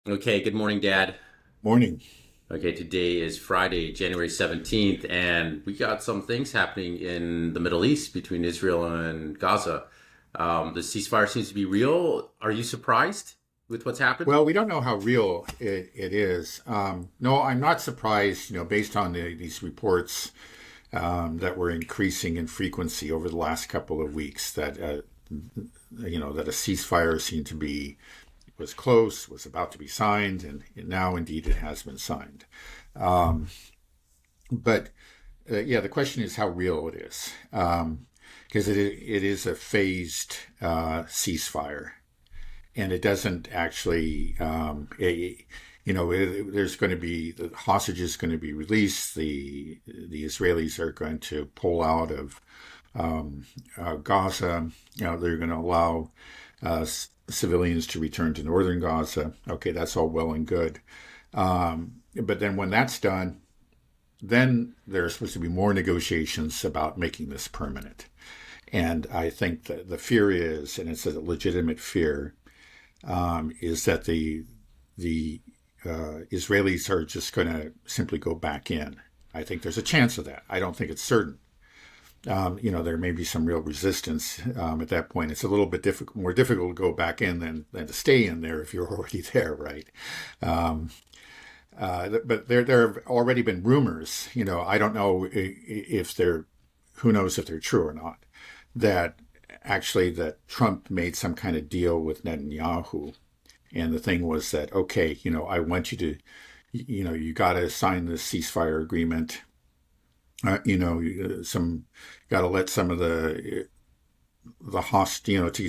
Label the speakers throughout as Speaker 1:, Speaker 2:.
Speaker 1: Okay, good morning, Dad.
Speaker 2: Morning.
Speaker 1: Okay, today is Friday, January 17th, and we got some things happening in the Middle East between Israel and Gaza. The ceasefire seems to be real. Are you surprised with what's happened?
Speaker 2: Well, we don't know how real it is. No, I'm not surprised, based on these reports that were increasing in frequency over the last couple of weeks, that a ceasefire seemed to be was close, was about to be signed, and now indeed it has been signed. Um, but yeah, the question is how real it is, because it is a phased ceasefire. And it doesn't actually, there's going to be the hostages going to be released. The Israelis are going to pull out of Gaza. They're going to allow civilians to return to northern Gaza. Okay, that's all well and good. But then when that's done, then there's supposed to be more negotiations about making this permanent. And I think that the fear is, and it's a legitimate fear, is that the Israelis are just going to simply go back in. I think there's a chance of that. I don't think it's certain. There may be some real resistance at that point. It's a little bit more difficult to go back in than to stay in there if you're already there, right? Um, but there have already been rumors. I don't know if they're, who knows if they're true or not, that actually that Trump made some kind of deal with Netanyahu. And the thing was that, okay, I want you to, you got to sign this ceasefire agreement. Got to let some of the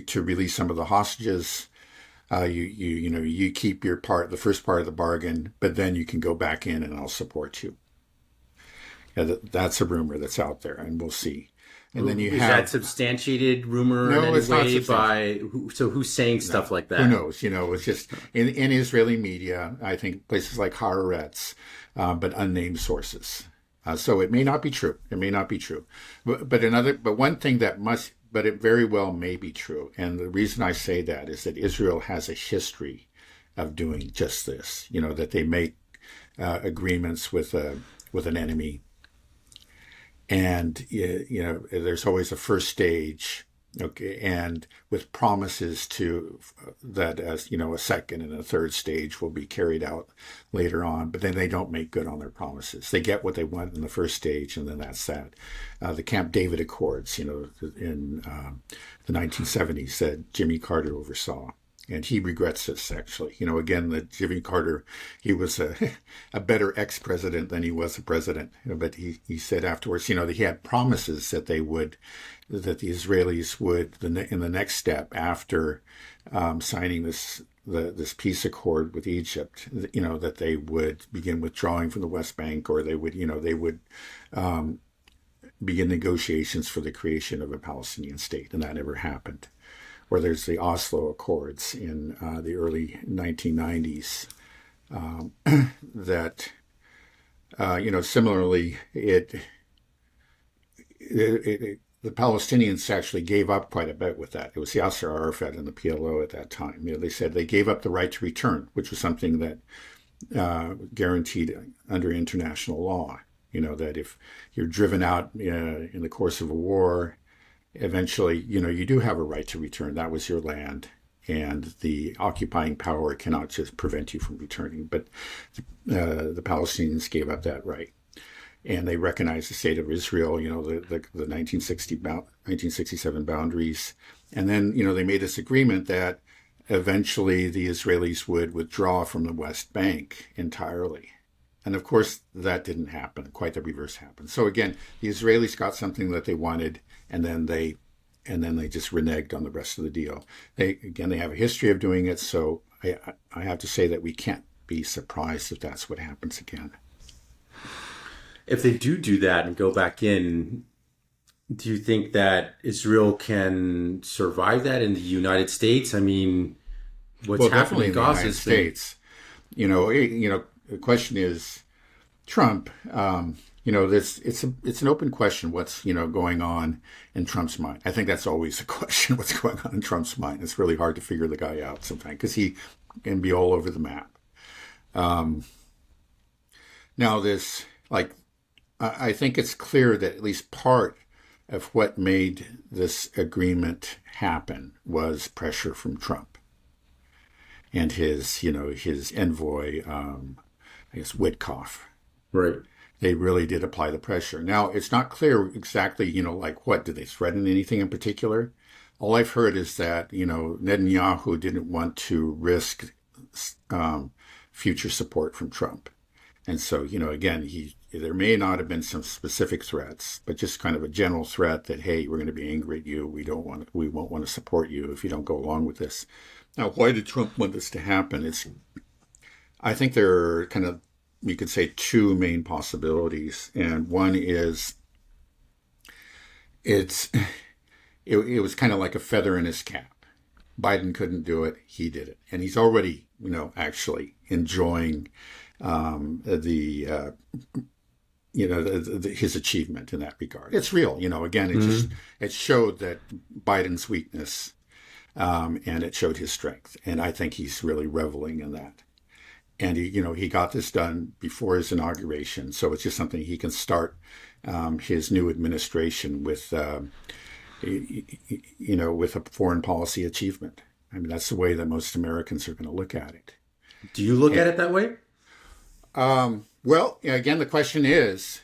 Speaker 2: to release some of the hostages. You keep your part, the first part of the bargain, but then you can go back in and I'll support you. Yeah, that's a rumor that's out there, and we'll see. And then you
Speaker 1: Is that
Speaker 2: have
Speaker 1: substantiated rumor in
Speaker 2: no,
Speaker 1: any
Speaker 2: it's not
Speaker 1: way
Speaker 2: substantial.
Speaker 1: by who? So who's saying
Speaker 2: No,
Speaker 1: stuff like
Speaker 2: who
Speaker 1: that?
Speaker 2: knows? It's just in Israeli media. I think places like Haaretz, but unnamed sources. So it may not be true. It may not be true. But one thing but it very well may be true. And the reason I say that is that Israel has a history of doing just this. That they make agreements with an enemy, and there's always a first stage, okay, and with promises to that, as a second and a third stage will be carried out later on, but then they don't make good on their promises. They get what they want in the first stage, and then that's that. The Camp David Accords, in the 1970s, that Jimmy Carter oversaw, and he regrets this, actually. Again, that Jimmy Carter, he was a better ex-president than he was a president. But he said afterwards, that he had promises that that the Israelis would, in the next step after signing this peace accord with Egypt, that they would begin withdrawing from the West Bank, or they would begin negotiations for the creation of a Palestinian state, and that never happened. Or there's the Oslo Accords in the early 1990s, that similarly the Palestinians actually gave up quite a bit with that. It was Yasser Arafat and the PLO at that time. They said they gave up the right to return, which was something that guaranteed under international law. That if you're driven out in the course of a war, eventually, you do have a right to return. That was your land, and the occupying power cannot just prevent you from returning. But the Palestinians gave up that right, and they recognized the state of Israel. The 1967 boundaries, and then they made this agreement that eventually the Israelis would withdraw from the West Bank entirely. And of course, that didn't happen. Quite the reverse happened. So again, the Israelis got something that they wanted, and then they just reneged on the rest of the deal. They have a history of doing it. So I have to say that we can't be surprised if that's what happens again.
Speaker 1: If they do that and go back in, do you think that Israel can survive that in the United States? I mean, what's
Speaker 2: Well,
Speaker 1: happened
Speaker 2: definitely
Speaker 1: in
Speaker 2: in the
Speaker 1: Gaza
Speaker 2: United
Speaker 1: has been.
Speaker 2: States. The question is Trump. It's an open question. What's going on in Trump's mind? I think that's always a question. What's going on in Trump's mind? It's really hard to figure the guy out sometimes because he can be all over the map. Now, I think it's clear that at least part of what made this agreement happen was pressure from Trump and his envoy, I guess, Witkoff.
Speaker 1: Right.
Speaker 2: They really did apply the pressure. Now, it's not clear exactly, like what, did they threaten anything in particular? All I've heard is that, Netanyahu didn't want to risk future support from Trump. And so, again, there may not have been some specific threats, but just kind of a general threat that, hey, we're going to be angry at you. We won't want to support you if you don't go along with this. Now, why did Trump want this to happen? I think there are kind of, you could say, two main possibilities. And one is it was kind of like a feather in his cap. Biden couldn't do it. He did it. And he's already, actually enjoying his achievement in that regard. It's real, again, it showed that Biden's weakness, and it showed his strength. And I think he's really reveling in that. And he got this done before his inauguration. So it's just something he can start, his new administration with, with a foreign policy achievement. I mean, that's the way that most Americans are going to look at it.
Speaker 1: Do you look at it that way?
Speaker 2: Well, again, the question is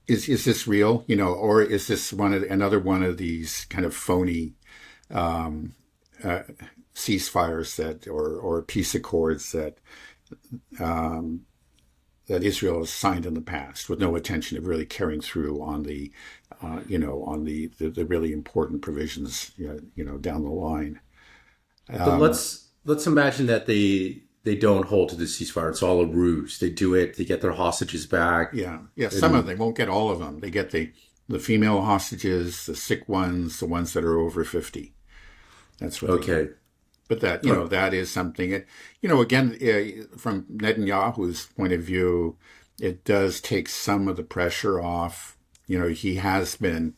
Speaker 2: this real, or is this another one of these kind of phony ceasefires or peace accords that Israel has signed in the past with no intention of really carrying through on the really important provisions, down the line.
Speaker 1: But let's imagine that they don't hold to the ceasefire. It's all a ruse. They do it. They get their hostages back.
Speaker 2: Yeah. Some of them. They won't get all of them. They get the female hostages, the sick ones, the ones that are over 50. That's what.
Speaker 1: Okay.
Speaker 2: But that that is something. Again, from Netanyahu's point of view, it does take some of the pressure off. He has been.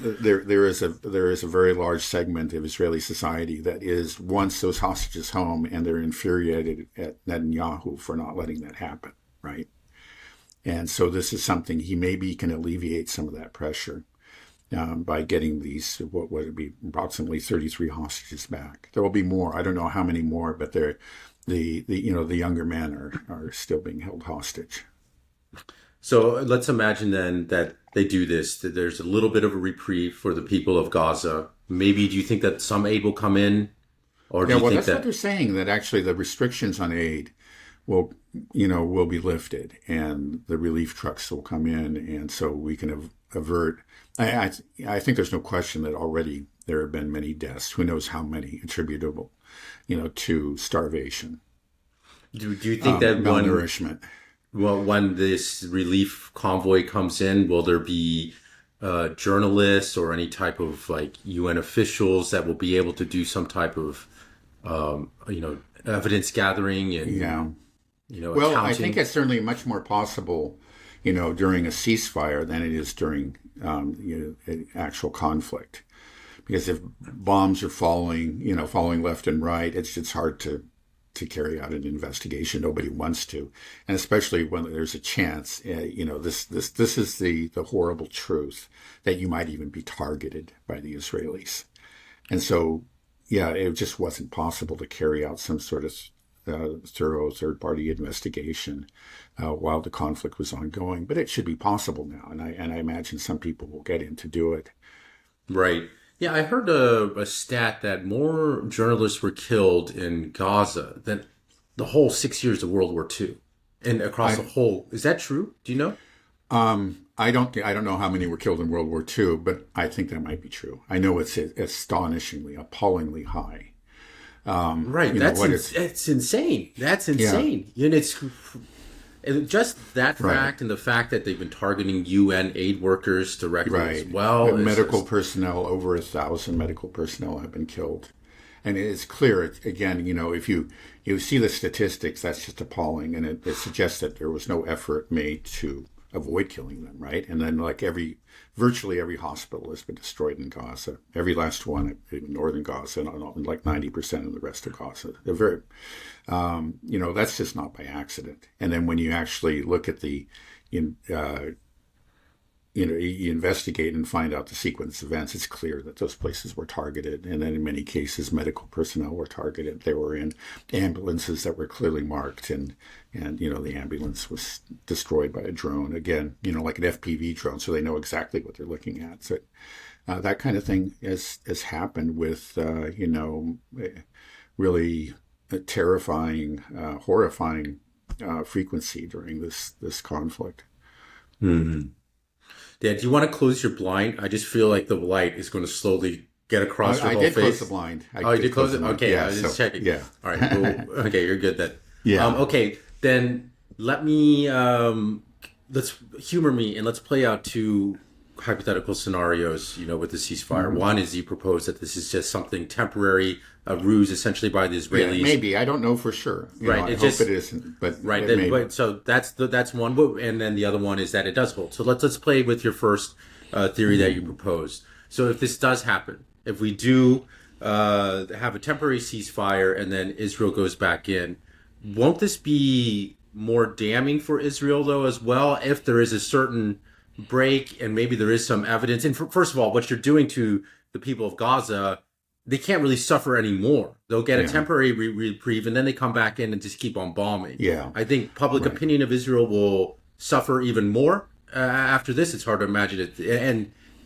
Speaker 2: There is a very large segment of Israeli society that wants those hostages home, and they're infuriated at Netanyahu for not letting that happen, right? And so this is something he maybe can alleviate some of that pressure by getting these, what would it be, approximately 33 hostages back. There will be more. I don't know how many more, but the younger men are still being held hostage.
Speaker 1: So let's imagine then that they do this, that there's a little bit of a reprieve for the people of Gaza. Maybe do you think that some aid will come in? Or do you think
Speaker 2: that's what they're saying, that actually the restrictions on aid will be lifted and the relief trucks will come in, and so we can avert. I think there's no question that already there have been many deaths. Who knows how many attributable, to starvation.
Speaker 1: Do you think that
Speaker 2: malnourishment?
Speaker 1: When this relief convoy comes in, will there be journalists or any type of UN officials that will be able to do some type of evidence gathering and
Speaker 2: well,
Speaker 1: accounting?
Speaker 2: I think it's certainly much more possible during a ceasefire than it is during an actual conflict, because if bombs are falling left and right, it's hard to carry out an investigation. Nobody wants to, and especially when there's a chance, this is the horrible truth that you might even be targeted by the Israelis. And so, it just wasn't possible to carry out some sort of thorough third-party investigation while the conflict was ongoing. But it should be possible now, and I imagine some people will get in to do it.
Speaker 1: Right. Yeah, I heard a stat that more journalists were killed in Gaza than the whole 6 years of World War II, and across the whole. Is that true? Do you know?
Speaker 2: I don't know how many were killed in World War II, but I think that might be true. I know it's astonishingly, appallingly high.
Speaker 1: Right. That's insane. That's insane. Yeah. And it's just that fact, and the fact that they've been targeting UN aid workers directly as well.
Speaker 2: Medical personnel, over 1,000 medical personnel have been killed. And it's clear, again, if you see the statistics, that's just appalling. And it suggests that there was no effort made to avoid killing them, right? And then like virtually every hospital has been destroyed in Gaza, every last one in northern Gaza, and like 90% of the rest of Gaza. They're very, that's just not by accident. And then when you actually look at you investigate and find out the sequence of events, it's clear that those places were targeted. And then in many cases, medical personnel were targeted. They were in ambulances that were clearly marked. And the ambulance was destroyed by a drone. Again, like an FPV drone. So they know exactly what they're looking at. So that kind of thing has happened with, really terrifying, horrifying frequency during this conflict.
Speaker 1: Mm-hmm. Dad, do you want to close your blind? I just feel like the light is going to slowly get across your whole face.
Speaker 2: I did close the blind.
Speaker 1: You did close it? Okay, yeah, I was just checking.
Speaker 2: Yeah.
Speaker 1: All right. Well, okay, you're good then.
Speaker 2: Yeah.
Speaker 1: Okay, then let me, let's humor me and let's play out two hypothetical scenarios, with the ceasefire. Mm-hmm. One is you propose that this is just something temporary, a ruse essentially by the Israelis.
Speaker 2: Yeah, maybe. I don't know for sure.
Speaker 1: Right.
Speaker 2: I hope it isn't, but
Speaker 1: right. But so that's one, and then the other one is that it does hold. So let's play with your first theory that you proposed. So if this does happen, if we do have a temporary ceasefire and then Israel goes back in, won't this be more damning for Israel though as well if there is a certain break and maybe there is some evidence? And first of all, what you're doing to the people of Gaza, they can't really suffer anymore. They'll get a temporary reprieve and then they come back in and just keep on bombing.
Speaker 2: Yeah,
Speaker 1: I think public opinion of Israel will suffer even more after this. It's hard to imagine it,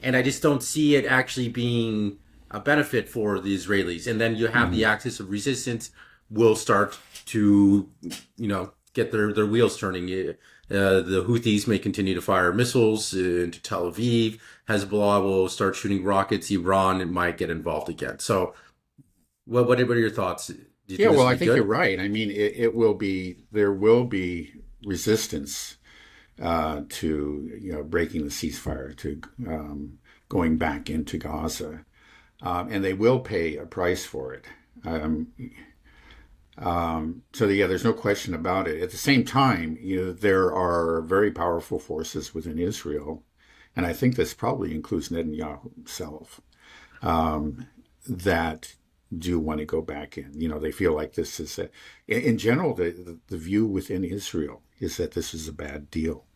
Speaker 1: and I just don't see it actually being a benefit for the Israelis. And then you have the axis of resistance will start to get their wheels turning. The Houthis may continue to fire missiles into Tel Aviv. Hezbollah will start shooting rockets. Iran might get involved again. So, what are your thoughts? Do you think
Speaker 2: I think you're right. I mean, there will be resistance to breaking the ceasefire, to going back into Gaza, and they will pay a price for it. There's no question about it. At the same time, there are very powerful forces within Israel, and I think this probably includes Netanyahu himself, that do want to go back in. They feel like this is in general, the view within Israel is that this is a bad deal.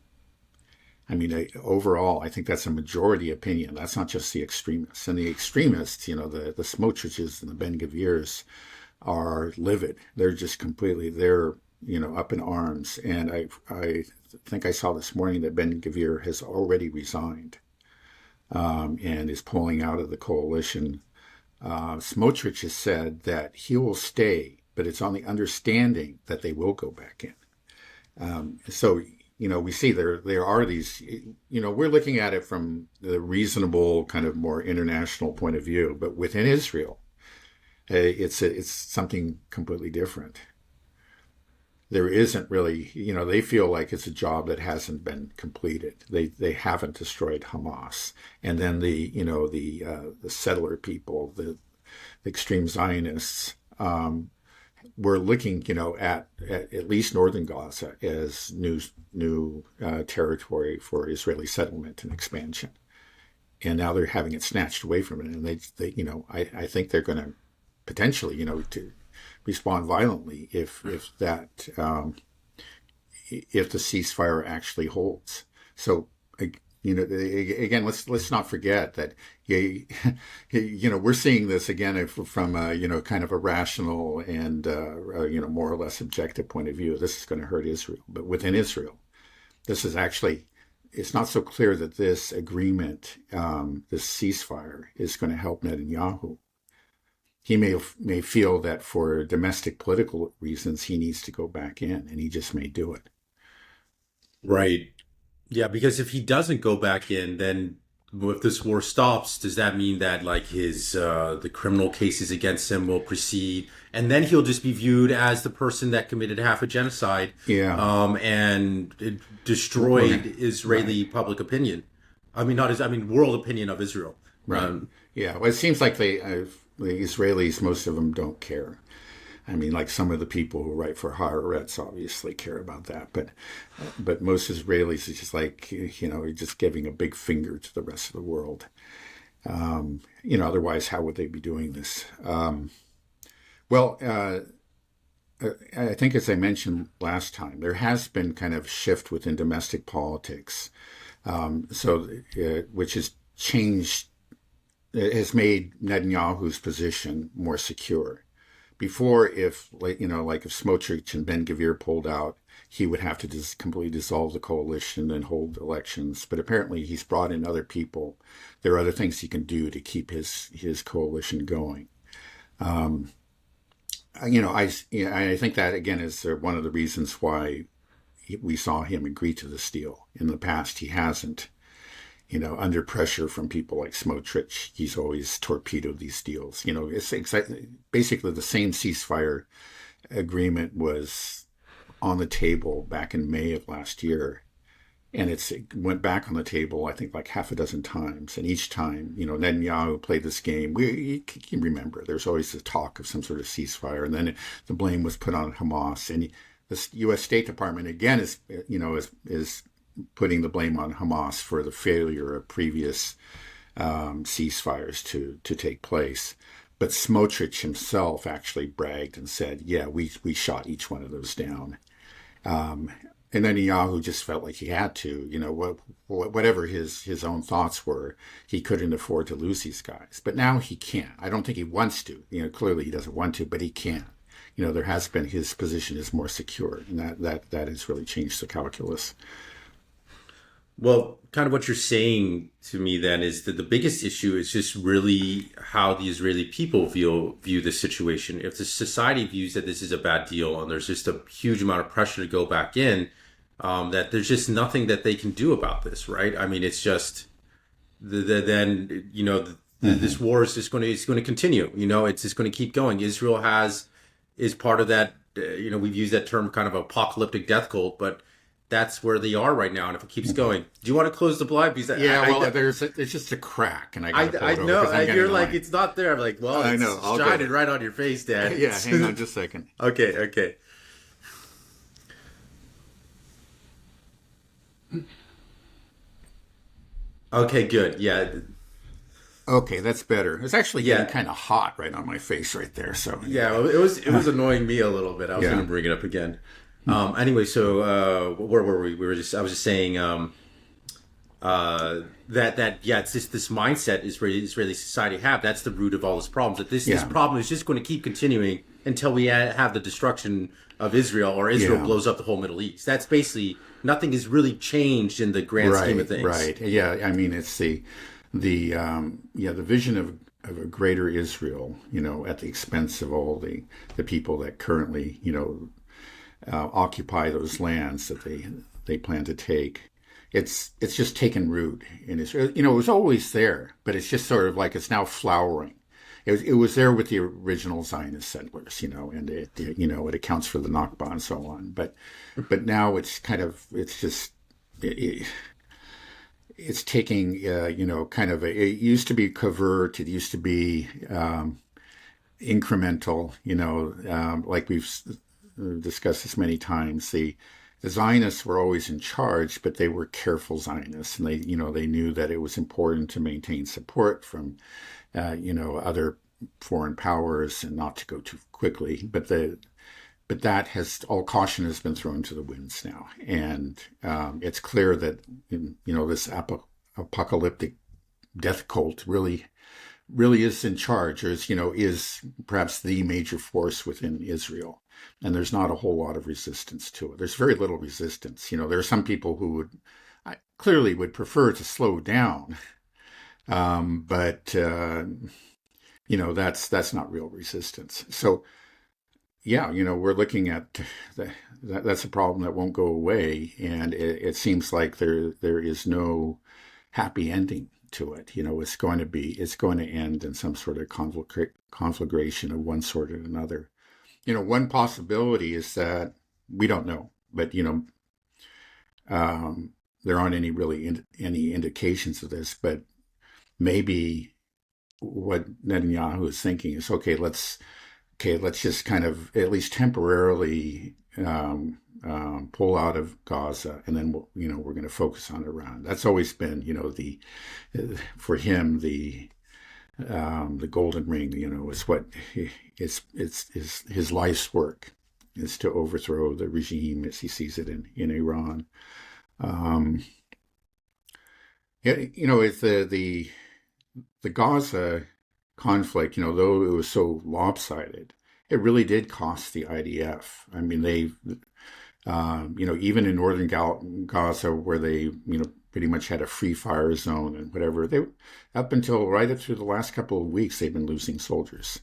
Speaker 2: I mean, overall, I think that's a majority opinion. That's not just the extremists. And the extremists, the Smotriches and the Ben-Gvirs, are livid. They're just completely, up in arms. And I think I saw this morning that Ben-Gvir has already resigned and is pulling out of the coalition. Smotrich has said that he will stay, but it's on the understanding that they will go back in. We see there are these, we're looking at it from the reasonable kind of more international point of view, but within Israel, it's something completely different. There isn't really, they feel like it's a job that hasn't been completed. They haven't destroyed Hamas, and then the settler people, the extreme Zionists, we're looking, at least northern Gaza as new territory for Israeli settlement and expansion, and now they're having it snatched away from it, and they I think they're going to potentially, to respond violently if the ceasefire actually holds. So, again, let's not forget that, we're seeing this again from a, kind of a rational and, more or less objective point of view. This is going to hurt Israel. But within Israel, this is actually, it's not so clear that this agreement, this ceasefire, is going to help Netanyahu. He may feel that for domestic political reasons, he needs to go back in, and he just may do it.
Speaker 1: Right. Yeah, because if he doesn't go back in, then if this war stops, does that mean that his the criminal cases against him will proceed, and then he'll just be viewed as the person that committed half a genocide, and it destroyed Israeli public opinion? World opinion of Israel.
Speaker 2: Right. Well, it seems like the Israelis, most of them don't care. I mean, like some of the people who write for Haaretz obviously care about that, but most Israelis is just like, you're just giving a big finger to the rest of the world. Otherwise, how would they be doing this? Well, I think, as I mentioned last time, there has been kind of a shift within domestic politics, which has changed, it has made Netanyahu's position more secure. Before, if if Smotrich and Ben-Gvir pulled out, he would have to just completely dissolve the coalition and hold elections. But apparently, he's brought in other people. There are other things he can do to keep his coalition going. I think that again is one of the reasons why we saw him agree to this deal. In the past, he hasn't. Under pressure from people like Smotrich, he's always torpedoed these deals. It's basically the same ceasefire agreement was on the table back in May of last year. And it went back on the table, I think, like half a dozen times. And each time, Netanyahu played this game. You can remember, there's always the talk of some sort of ceasefire. And then the blame was put on Hamas. And the U.S. State Department, again, is putting the blame on Hamas for the failure of previous ceasefires to take place. But Smotrich himself actually bragged and said, yeah, we shot each one of those down. And Netanyahu just felt like he had to, whatever his own thoughts were, he couldn't afford to lose these guys. But now he can. I don't think he wants to. Clearly he doesn't want to, but he can. There has been, his position is more secure, and that has really changed the calculus.
Speaker 1: Well, kind of what you're saying to me then is that the biggest issue is just really how the Israeli people view the situation. If the society views that this is a bad deal and there's just a huge amount of pressure to go back in, that there's just nothing that they can do about this, right? I mean, it's just this war is just going to continue. It's just going to keep going. Israel is part of that. We've used that term kind of apocalyptic death cult, but that's where they are right now, and if it keeps going, do you want to close the blind? Because
Speaker 2: it's just a crack, and I
Speaker 1: know, and you're like, it's not there. I'm like, well, it's shining right on your face, Dad.
Speaker 2: Yeah, hang on just a second.
Speaker 1: Okay. Okay, good. Yeah.
Speaker 2: Okay, that's better. It's actually getting kind of hot right on my face right there. So
Speaker 1: yeah, well, it was annoying me a little bit. I was going to bring it up again. Anyway, so where were we? I was just saying that it's just this mindset Israeli society have. That's the root of all this problems. That this problem is just going to keep continuing until we have the destruction of Israel, or Israel blows up the whole Middle East. That's basically, nothing has really changed in the grand scheme of things.
Speaker 2: Right. Yeah. I mean, it's the vision of a greater Israel, at the expense of all the people that currently, occupy those lands that they plan to take. It's just taken root in Israel. It was always there, but it's just sort of like it's now flowering. It was there with the original Zionist settlers, and it accounts for the Nakba and so on. But now it's kind of, it's just it's taking it used to be covert. It used to be incremental. Like we've discussed this many times. The Zionists were always in charge, but they were careful Zionists, and they knew that it was important to maintain support from other foreign powers and not to go too quickly. But that all caution has been thrown to the winds now, and it's clear that this apocalyptic death cult really is in charge, or is perhaps the major force within Israel. And there's not a whole lot of resistance to it. There's very little resistance. There are some people who clearly would prefer to slow down, but that's not real resistance. So, we're looking at that's a problem that won't go away, and it seems like there is no happy ending to it. It's going to end in some sort of conflagration of one sort or another. One possibility is that we don't know, but there aren't any indications of this. But maybe what Netanyahu is thinking is, okay, let's okay, let's just kind of at least temporarily pull out of Gaza, and then we're going to focus on Iran. That's always been, the for him the golden ring, is what it's his life's work is to overthrow the regime as he sees it in Iran. Um, it's the Gaza conflict, though it was so lopsided, it really did cost the IDF. I mean, even in northern Gaza, where they, pretty much had a free fire zone and whatever, up until right up through the last couple of weeks, they've been losing soldiers.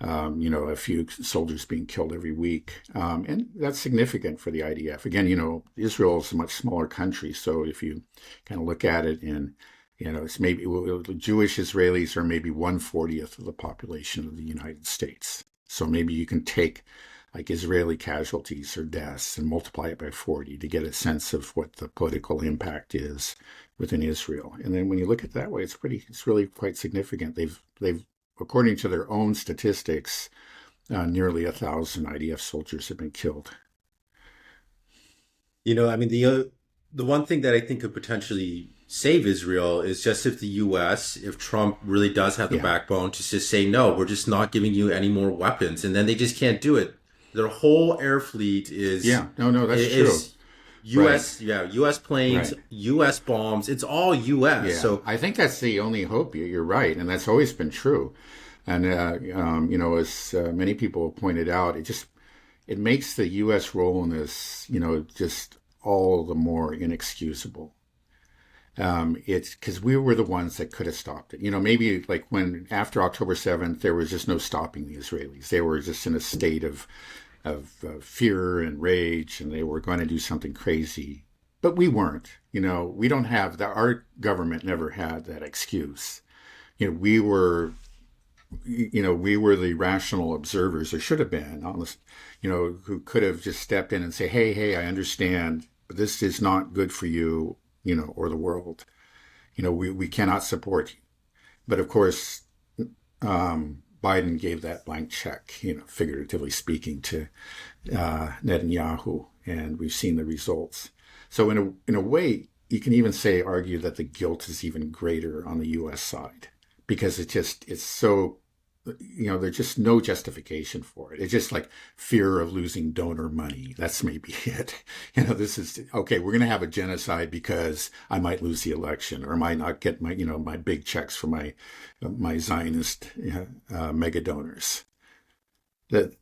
Speaker 2: A few soldiers being killed every week. And that's significant for the IDF. Again, Israel is a much smaller country. So if you kind of look at it and, it's maybe Jewish Israelis are maybe 1/40th of the population of the United States. So maybe you can take like Israeli casualties or deaths and multiply it by 40 to get a sense of what the political impact is within Israel. And then when you look at it that way, it's really quite significant. They've according to their own statistics, nearly 1,000 IDF soldiers have been killed.
Speaker 1: I mean, the one thing that I think could potentially save Israel is just if the U.S., if Trump really does have the backbone to just say, no, we're just not giving you any more weapons. And then they just can't do it. Their whole air fleet is...
Speaker 2: Yeah, no, that's true.
Speaker 1: U.S. Right. Yeah, U.S. planes, right. U.S. bombs. It's all U.S.
Speaker 2: Yeah.
Speaker 1: So
Speaker 2: I think that's the only hope. You're right, and that's always been true. And as many people have pointed out, it makes the U.S. role in this, just all the more inexcusable. It's because we were the ones that could have stopped it. Maybe like when after October 7th, there was just no stopping the Israelis. They were just in a state of fear and rage, and they were going to do something crazy. But we weren't. We don't have that. Our government never had that excuse. We were the rational observers, or should have been, honest, who could have just stepped in and say, hey, I understand, but this is not good for you, or the world. We cannot support you. But of course, Biden gave that blank check, figuratively speaking, to Netanyahu, and we've seen the results. So in a way, you can even argue that the guilt is even greater on the U.S. side, because it's so, there's just no justification for it. It's just like fear of losing donor money. That's maybe it. This is, okay, we're going to have a genocide because I might lose the election, or I might not get my, my big checks for my Zionist mega donors. That,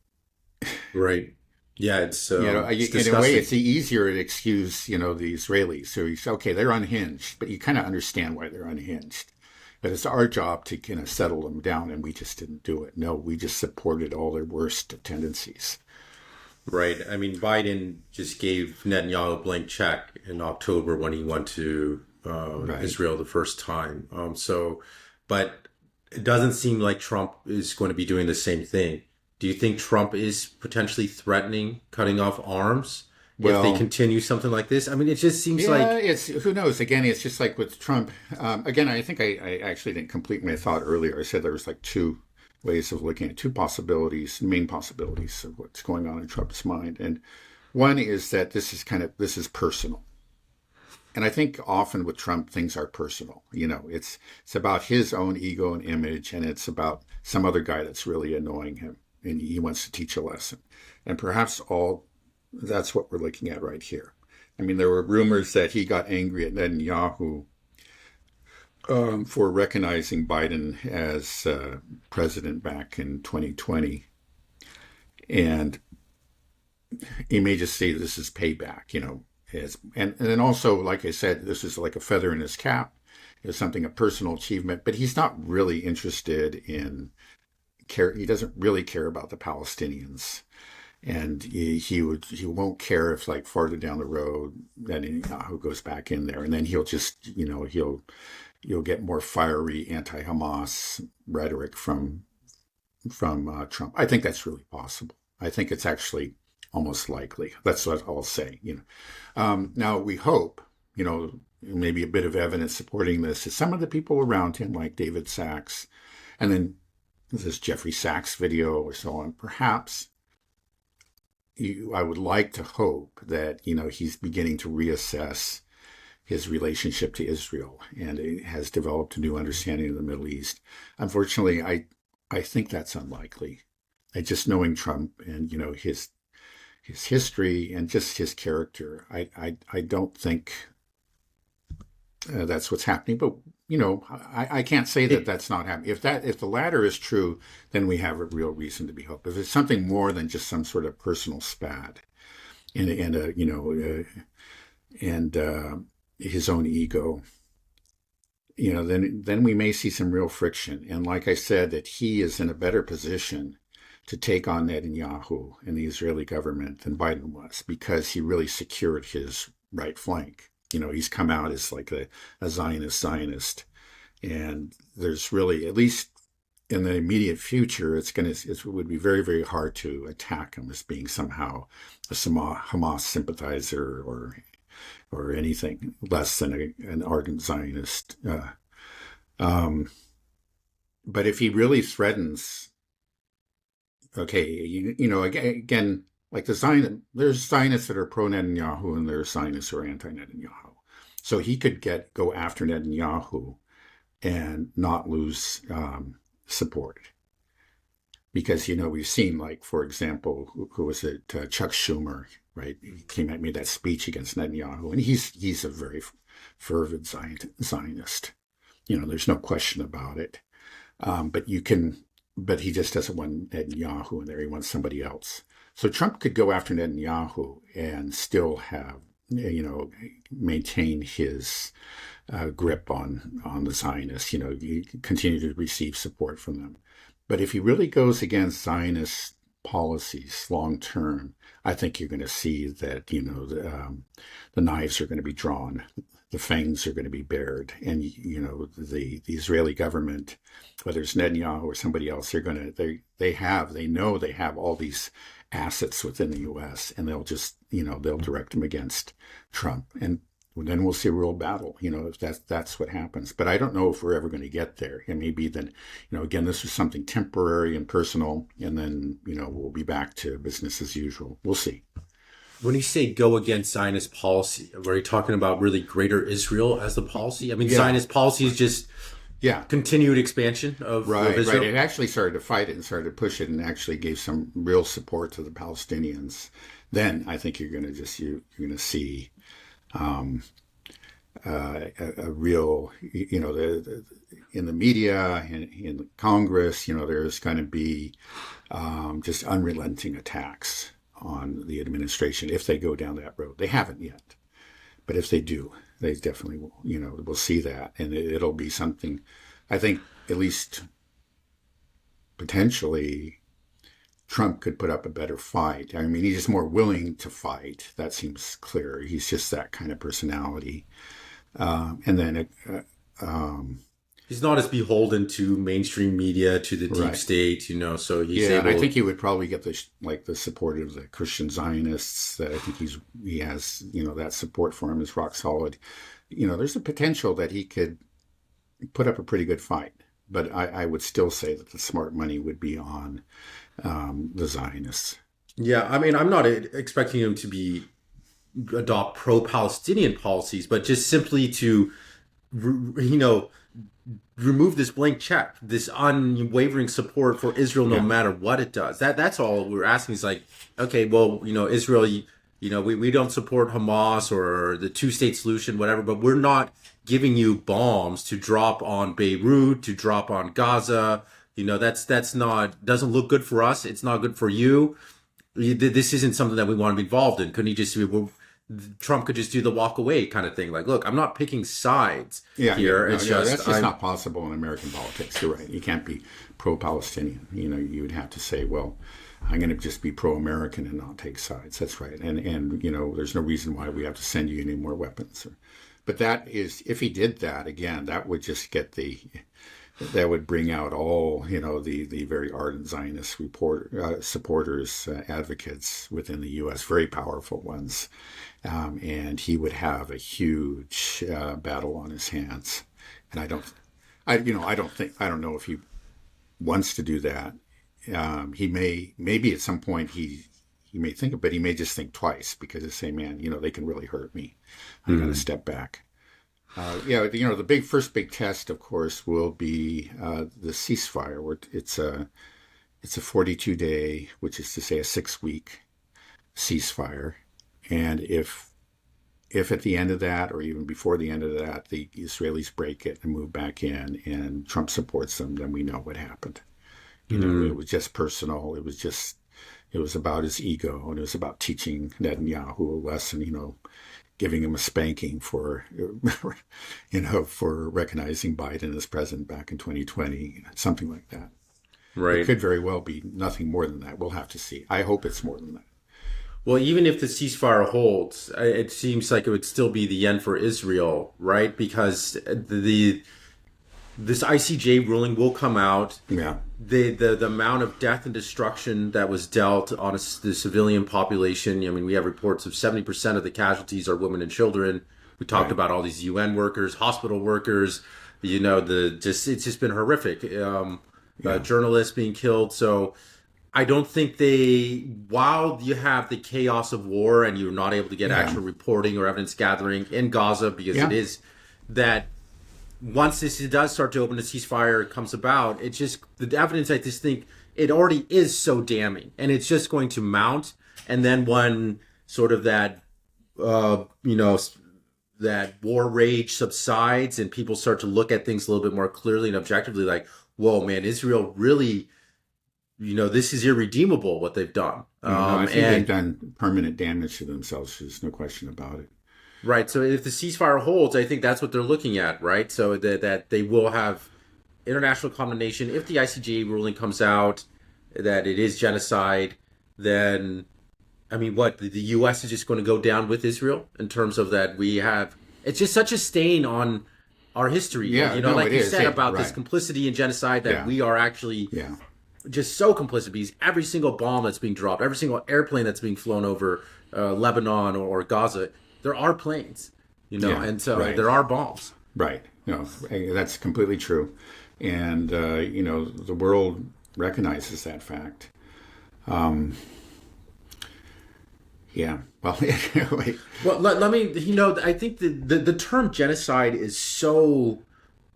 Speaker 1: right. Yeah, it's
Speaker 2: in a way, it's easier to excuse, the Israelis. So you say, okay, they're unhinged, but you kind of understand why they're unhinged. But it's our job to kind of settle them down, and we just didn't do it. No, we just supported all their worst tendencies.
Speaker 1: Right. I mean, Biden just gave Netanyahu a blank check in October when he went to Israel the first time. But it doesn't seem like Trump is going to be doing the same thing. Do you think Trump is potentially threatening cutting off arms if they continue something like this? I mean, it just seems like...
Speaker 2: it's who knows? Again, it's just like with Trump. Again, I think I actually didn't complete my thought earlier. I said there was like two ways of looking at two possibilities, main possibilities of what's going on in Trump's mind. And one is that this is personal. And I think often with Trump, things are personal. It's about his own ego and image, and it's about some other guy that's really annoying him, and he wants to teach a lesson. And perhaps that's what we're looking at right here. I mean, there were rumors that he got angry at Netanyahu for recognizing Biden as president back in 2020. And he may just say this is payback, and then also, like I said, this is like a feather in his cap. It's something, a personal achievement, but he's not really interested in care. He doesn't really care about the Palestinians. And he won't care if, like, farther down the road, Netanyahu goes back in there, and then he'll just, you'll get more fiery anti-Hamas rhetoric from Trump. I think that's really possible. I think it's actually almost likely. That's what I'll say. Now we hope, maybe a bit of evidence supporting this is some of the people around him, like David Sachs, and then this Jeffrey Sachs video or so on, perhaps I would like to hope that, he's beginning to reassess his relationship to Israel and has developed a new understanding of the Middle East. Unfortunately, I think that's unlikely. Just knowing Trump and, his history and just his character, I don't think that's what's happening. But, I can't say that that's not happening. If the latter is true, then we have a real reason to be hopeful. If it's something more than just some sort of personal spat and his own ego, then we may see some real friction. And like I said, that he is in a better position to take on Netanyahu and the Israeli government than Biden was, because he really secured his right flank. He's come out as like a Zionist, and there's really, at least in the immediate future, it would be very, very hard to attack him as being somehow a Hamas sympathizer or anything less than an ardent Zionist. But if he really threatens, okay, again, like there's Zionists that are pro-Netanyahu and there's Zionists who are anti-Netanyahu. So he could go after Netanyahu and not lose support. Because, we've seen, like, for example, who was it? Chuck Schumer, right? He came out and made that speech against Netanyahu, and he's a very fervent Zionist. There's no question about it. But he just doesn't want Netanyahu in there. He wants somebody else. So Trump could go after Netanyahu and still have, maintain his grip on the Zionists, continue to receive support from them. But if he really goes against Zionist policies long term, I think you're going to see that, the knives are going to be drawn, the fangs are going to be bared, and, the Israeli government, whether it's Netanyahu or somebody else, they know they have all these assets within the U.S. and they'll just, they'll direct them against Trump. And then we'll see a real battle, if that's what happens. But I don't know if we're ever going to get there. It may be that, again, this was something temporary and personal, and then, we'll be back to business as usual. We'll see.
Speaker 1: When you say go against Zionist policy, are you talking about really greater Israel as the policy? I mean, Zionist policy is just continued expansion of Israel.
Speaker 2: Right. It actually started to fight it and started to push it and actually gave some real support to the Palestinians. Then I think you're going to see a real, in the media and in Congress, there's going to be just unrelenting attacks on the administration if they go down that road. They haven't yet, but if they do, they definitely will. We'll see that, and it'll be something. I think at least potentially, Trump could put up a better fight. I mean, he's just more willing to fight. That seems clear. He's just that kind of personality. And then
Speaker 1: he's not as beholden to mainstream media, to the deep state, so he's able.
Speaker 2: And I think he would probably get the support of the Christian Zionists. That I think he has, that support for him is rock solid. There's a potential that he could put up a pretty good fight. But I would still say that the smart money would be on the Zionists.
Speaker 1: Yeah, I mean, I'm not expecting him to adopt pro-Palestinian policies, but just simply to, remove this blank check, this unwavering support for Israel, no matter what it does. That's all we're asking. Is like, okay, well, Israel, we don't support Hamas or the two-state solution, whatever, but we're not giving you bombs to drop on Beirut, to drop on Gaza. That's not, doesn't look good for us. It's not good for you. This isn't something that we want to be involved in. Couldn't he just, Trump could just do the walk away kind of thing? Like, look, I'm not picking sides here. It's
Speaker 2: that's just not possible in American politics. You're right. You can't be pro-Palestinian. You would have to say, well, I'm going to just be pro-American and not take sides. That's right. And there's no reason why we have to send you any more weapons. But that is, if he did that, again, that would just get that would bring out all, the very ardent Zionist supporters, advocates within the U.S., very powerful ones. And he would have a huge battle on his hands. And I don't know if he wants to do that. Maybe at some point he may think of, but he may just think twice because he'll say, man, they can really hurt me. I got to step back. The first big test, of course, will be the ceasefire, where it's a 42-day, which is to say a 6-week ceasefire. And if at the end of that, or even before the end of that, the Israelis break it and move back in, and Trump supports them, then we know what happened. It was just personal. It was about his ego, and it was about teaching Netanyahu a lesson, giving him a spanking for, for recognizing Biden as president back in 2020, something like that.
Speaker 1: Right.
Speaker 2: It could very well be nothing more than that. We'll have to see. I hope it's more than that.
Speaker 1: Well, even if the ceasefire holds, it seems like it would still be the end for Israel, right? Because this ICJ ruling will come out.
Speaker 2: Yeah.
Speaker 1: The amount of death and destruction that was dealt on the civilian population. We have reports of 70% of the casualties are women and children. We talked about all these UN workers, hospital workers. It's just been horrific. Journalists being killed. So I don't think while you have the chaos of war and you're not able to get actual reporting or evidence gathering in Gaza, because it is that once this does start to open, the ceasefire comes about, it's just the evidence, I just think it already is so damning, and it's just going to mount. And then when sort of that, that war rage subsides and people start to look at things a little bit more clearly and objectively, like, whoa, man, Israel really, this is irredeemable what they've done.
Speaker 2: I think they've done permanent damage to themselves. There's no question about it.
Speaker 1: Right. So if the ceasefire holds, I think that's what they're looking at, right? So that they will have international condemnation. If the ICJ ruling comes out that it is genocide, then, the U.S. is just going to go down with Israel in terms of that it's just such a stain on our history.
Speaker 2: Yeah,
Speaker 1: like you said about this complicity in genocide, that we are actually just so complicit, because every single bomb that's being dropped, every single airplane that's being flown over Lebanon or Gaza, there are planes, and so there are bombs.
Speaker 2: Right. That's completely true. And, the world recognizes that fact. Well, anyway.
Speaker 1: Well, let me, I think the term genocide is so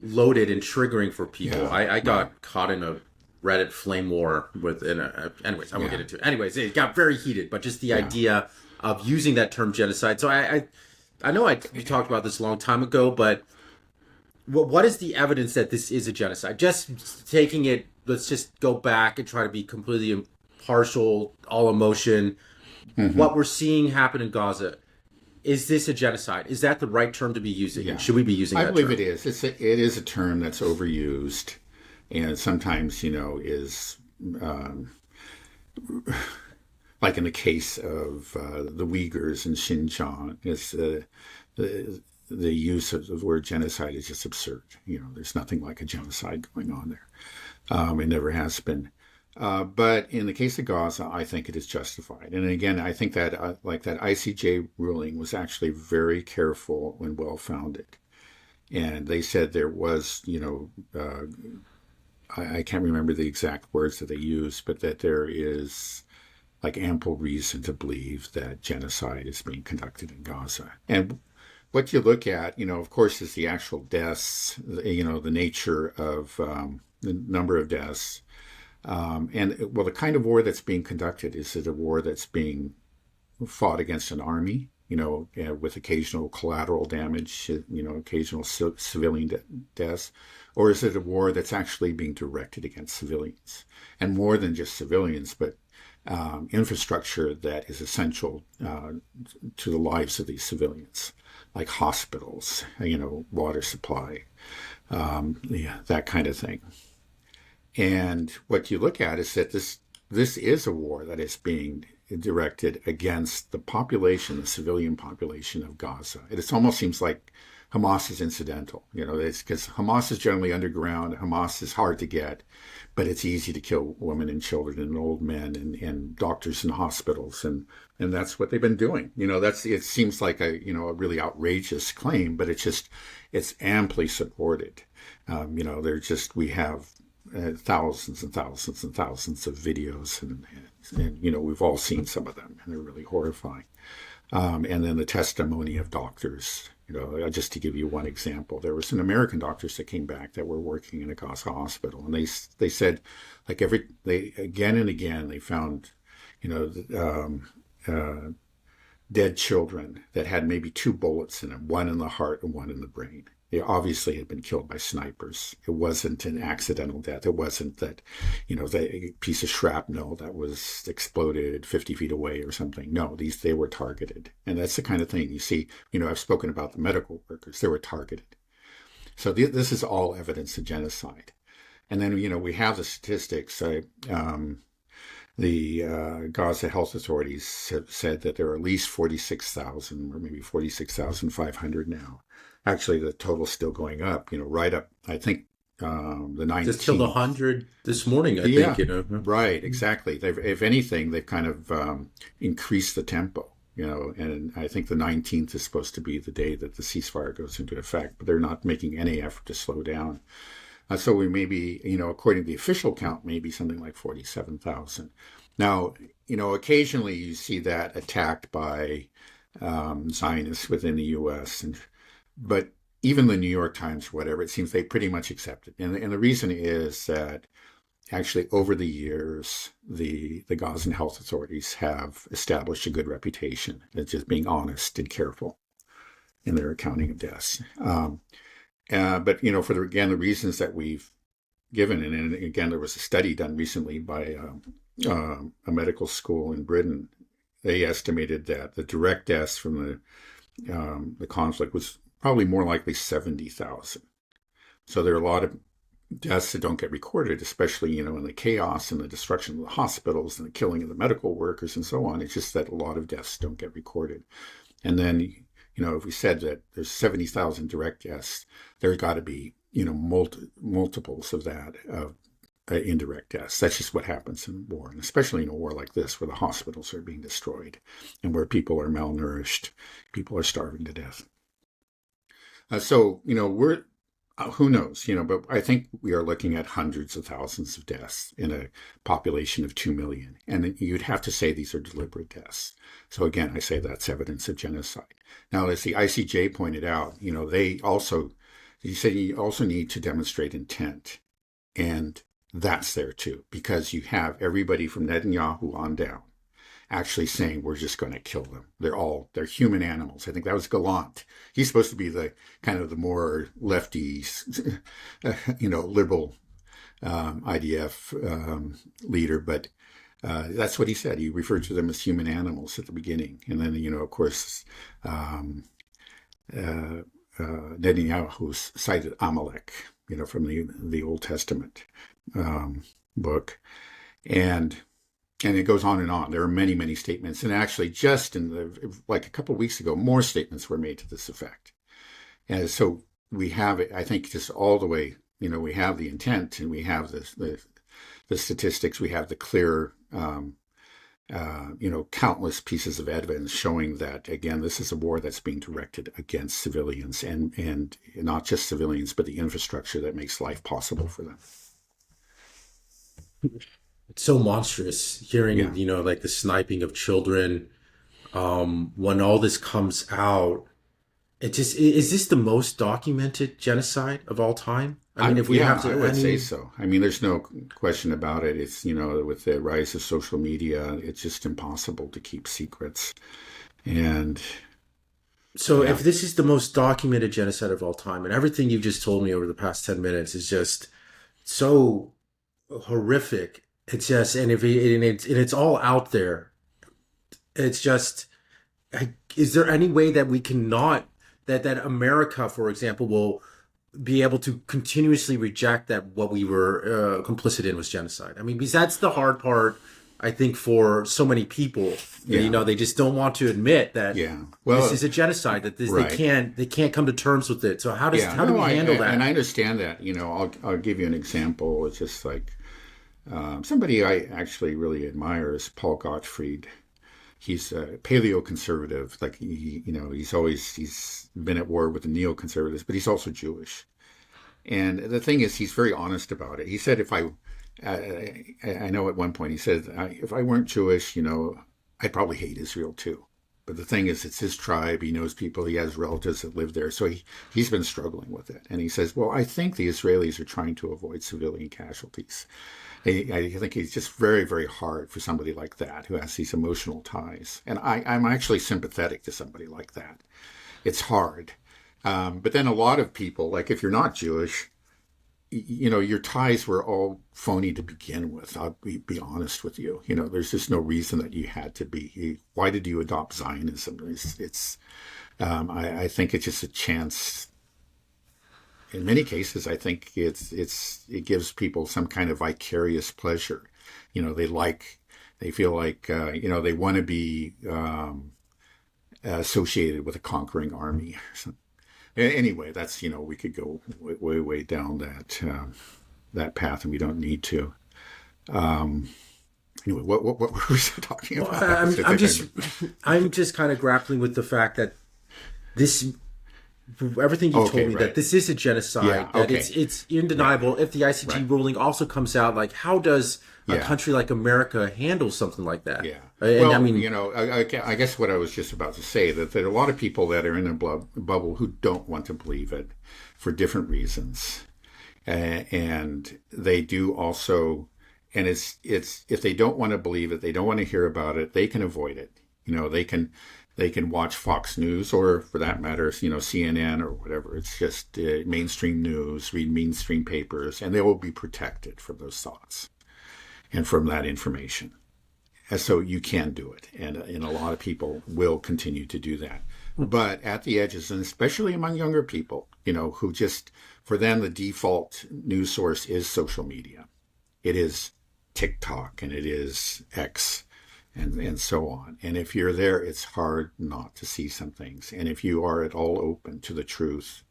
Speaker 1: loaded and triggering for people.
Speaker 2: Yeah,
Speaker 1: I got caught in a Reddit flame war anyways, I won't get into it. Anyways, it got very heated, but just the idea of using that term genocide. So I know we talked about this a long time ago, but what is the evidence that this is a genocide? Just taking it, let's just go back and try to be completely impartial, all emotion. Mm-hmm. What we're seeing happen in Gaza, is this a genocide? Is that the right term to be using? Yeah. Should we be using that term?
Speaker 2: I believe it is. It is a term that's overused, and sometimes, is like in the case of the Uyghurs in Xinjiang, it's the use of the word genocide is just absurd. There's nothing like a genocide going on there. It never has been. But in the case of Gaza, I think it is justified. And again, I think that that ICJ ruling was actually very careful and well-founded. And they said there was, I can't remember the exact words that they used, but that there is ample reason to believe that genocide is being conducted in Gaza. And what you look at, of course, is the actual deaths, the nature of the number of deaths. The kind of war that's being conducted, is it a war that's being fought against an army, with occasional collateral damage, occasional civilian deaths, or is it a war that's actually being directed against civilians, and more than just civilians, but infrastructure that is essential to the lives of these civilians, like hospitals, water supply, that kind of thing. And what you look at is that this is a war that is being directed against the population, the civilian population of Gaza. It almost seems like Hamas is incidental. It's because Hamas is generally underground. Hamas is hard to get, but it's easy to kill women and children and old men and doctors in hospitals. And that's what they've been doing. It seems like a really outrageous claim, but it's amply supported. We have thousands and thousands and thousands of videos, and we've all seen some of them, and they're really horrifying. And then the testimony of doctors. Just to give you one example, there were some American doctors that came back that were working in a Gaza hospital, and they said, like they again and again they found, dead children that had maybe 2 bullets in them, one in the heart and one in the brain. They obviously had been killed by snipers. It wasn't an accidental death. It wasn't that, the piece of shrapnel that was exploded 50 feet away or something. No, they were targeted. And that's the kind of thing you see. I've spoken about the medical workers. They were targeted. So this is all evidence of genocide. And then, we have the statistics. The Gaza health authorities have said that there are at least 46,000 or maybe 46,500 now. Actually, the total's still going up, right up, I think, the 19th.
Speaker 1: Just killed 100 this morning, I think.
Speaker 2: Right, exactly. If anything, they've kind of increased the tempo, and I think the 19th is supposed to be the day that the ceasefire goes into effect, but they're not making any effort to slow down. So we may be, according to the official count, maybe something like 47,000. Now, occasionally you see that attacked by Zionists within the U.S., but even the New York Times, whatever, it seems they pretty much accept it. And the reason is that actually over the years, the Gazan health authorities have established a good reputation as just being honest and careful in their accounting of deaths. But, for the reasons that we've given, and again, there was a study done recently by a medical school in Britain. They estimated that the direct deaths from the conflict was probably more likely 70,000. So there are a lot of deaths that don't get recorded, especially, in the chaos and the destruction of the hospitals and the killing of the medical workers and so on. It's just that a lot of deaths don't get recorded. And then, if we said that there's 70,000 direct deaths, there's got to be, multiples of that of indirect deaths. That's just what happens in war, and especially in a war like this, where the hospitals are being destroyed and where people are malnourished, people are starving to death. So, we're, who knows, but I think we are looking at hundreds of thousands of deaths in a population of 2 million. And you'd have to say these are deliberate deaths. So again, I say that's evidence of genocide. Now, as the ICJ pointed out, he said you also need to demonstrate intent. And that's there too, because you have everybody from Netanyahu on down actually saying we're just going to kill them. They're human animals. I think that was Gallant. He's supposed to be the kind of the more lefty, liberal IDF leader, but that's what he said. He referred to them as human animals at the beginning, and then of course Netanyahu cited Amalek, from the Old Testament book, and it goes on and on. There are many, many statements. And actually, just a couple of weeks ago, more statements were made to this effect. And so we have it, I think, just all the way, we have the intent, and we have the statistics, we have the clear, countless pieces of evidence showing that, again, this is a war that's being directed against civilians, and not just civilians, but the infrastructure that makes life possible for them.
Speaker 1: It's so monstrous hearing, like the sniping of children. When all this comes out, is this the most documented genocide of all time? I mean,
Speaker 2: I would say so. I mean, there's no question about it. It's, with the rise of social media, it's just impossible to keep secrets. And
Speaker 1: so if this is the most documented genocide of all time, and everything you've just told me over the past 10 minutes is just so horrific. It's just, and it's all out there. It's just, is there any way that we cannot, that America, for example, will be able to continuously reject that what we were complicit in was genocide? I mean, because that's the hard part, I think, for so many people. Yeah. They just don't want to admit that this is a genocide. That they can't come to terms with it. So how do we handle that?
Speaker 2: And I understand that. I'll give you an example. It's just like. Somebody I actually really admire is Paul Gottfried. He's a paleoconservative. Like he's been at war with the neoconservatives, but he's also Jewish. And the thing is, he's very honest about it. He said, I know at one point he said, if I weren't Jewish, I'd probably hate Israel too. But the thing is, it's his tribe. He knows people. He has relatives that live there. So he's been struggling with it. And he says, well, I think the Israelis are trying to avoid civilian casualties. I think it's just very, very hard for somebody like that who has these emotional ties. And I'm actually sympathetic to somebody like that. It's hard. But then a lot of people, like if you're not Jewish, your ties were all phony to begin with. I'll be honest with you. There's just no reason that you had to be. Why did you adopt Zionism? I think it's just a chance. In many cases, I think it gives people some kind of vicarious pleasure. They feel like they want to be associated with a conquering army. Anyway, that's we could go way, way down that path, and we don't need to. Anyway, what were we talking about?
Speaker 3: I'm just kind of grappling with the fact that everything you told me, right, that this is a genocide, that it's undeniable. Right. If the ICJ ruling also comes out, like how does a country like America handle something like that?
Speaker 2: Yeah.
Speaker 3: And
Speaker 2: well, I guess what I was just about to say, that there are a lot of people that are in a bubble who don't want to believe it for different reasons. And they do also, and it's if they don't want to believe it, they don't want to hear about it, they can avoid it. They can watch Fox News, or for that matter, CNN or whatever. It's just mainstream news, read mainstream papers, and they will be protected from those thoughts and from that information. And so you can do it. And a lot of people will continue to do that. But at the edges, and especially among younger people, who just, for them, the default news source is social media. It is TikTok and it is X and so on. And if you're there, it's hard not to see some things. And if you are at all open to the truth,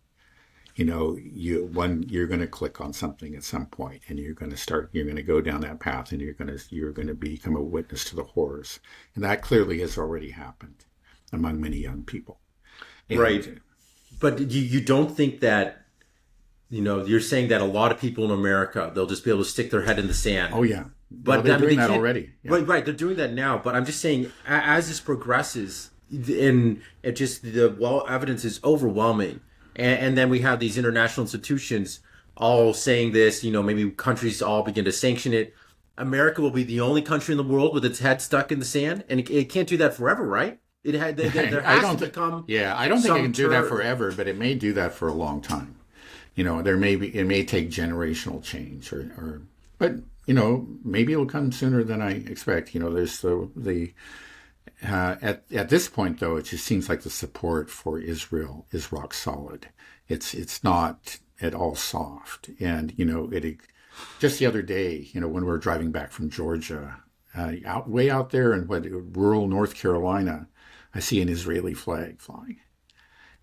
Speaker 2: you're going to click on something at some point, and you're going to go down that path, and you're going to become a witness to the horrors. And that clearly has already happened among many young people.
Speaker 3: Right. But you don't think that, you're saying that a lot of people in America, they'll just be able to stick their head in the sand.
Speaker 2: Oh, yeah.
Speaker 3: But
Speaker 2: they're doing that already. Yeah.
Speaker 3: Right. They're doing that now. But I'm just saying, as this progresses, and it just, the evidence is overwhelming. And then we have these international institutions all saying this, maybe countries all begin to sanction it. America will be the only country in the world with its head stuck in the sand. And it can't do that forever, right? There has to become.
Speaker 2: Yeah, I don't think it can do that forever, but it may do that for a long time. It may take generational change but maybe it'll come sooner than I expect. There's at this point, though, it just seems like the support for Israel is rock solid. It's not at all soft. And, just the other day, when we were driving back from Georgia, way out there in rural North Carolina, I see an Israeli flag flying.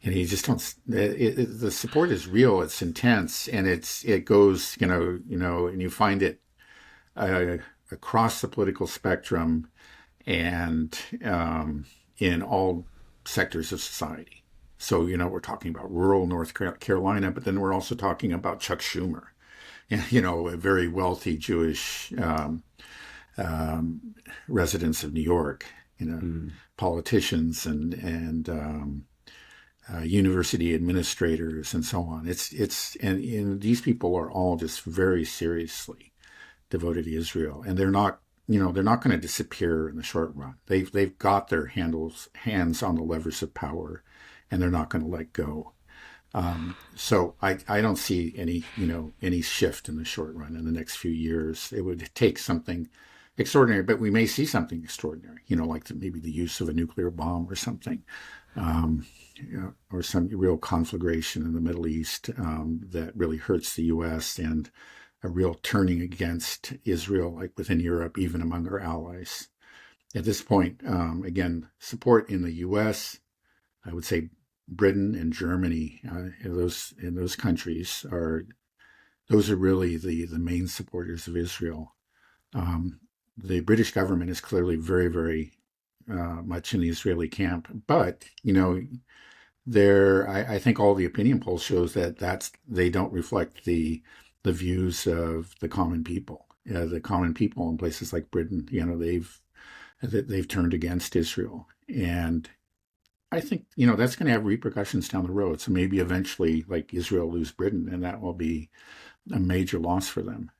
Speaker 2: And you just don't, the support is real, it's intense, and it goes, and you find it across the political spectrum, and in all sectors of society. So, we're talking about rural North Carolina, but then we're also talking about Chuck Schumer, a very wealthy Jewish residents of New York, politicians and university administrators and so on. And these people are all just very seriously devoted to Israel, and they're not going to disappear in the short run. They've got their hands on the levers of power, and they're not going to let go. So I don't see any shift in the short run in the next few years. It would take something extraordinary, but we may see something extraordinary, like maybe the use of a nuclear bomb or something, or some real conflagration in the Middle East that really hurts the U.S., and a real turning against Israel, like within Europe, even among our allies. At this point, again, support in the U.S., I would say Britain and Germany, in those countries those are really the main supporters of Israel. The British government is clearly very, very much in the Israeli camp, but I think all the opinion polls shows that they don't reflect the views of the common people. The common people in places like Britain, they've turned against Israel, and I think that's going to have repercussions down the road. So maybe eventually, like Israel lose Britain, and that will be a major loss for them.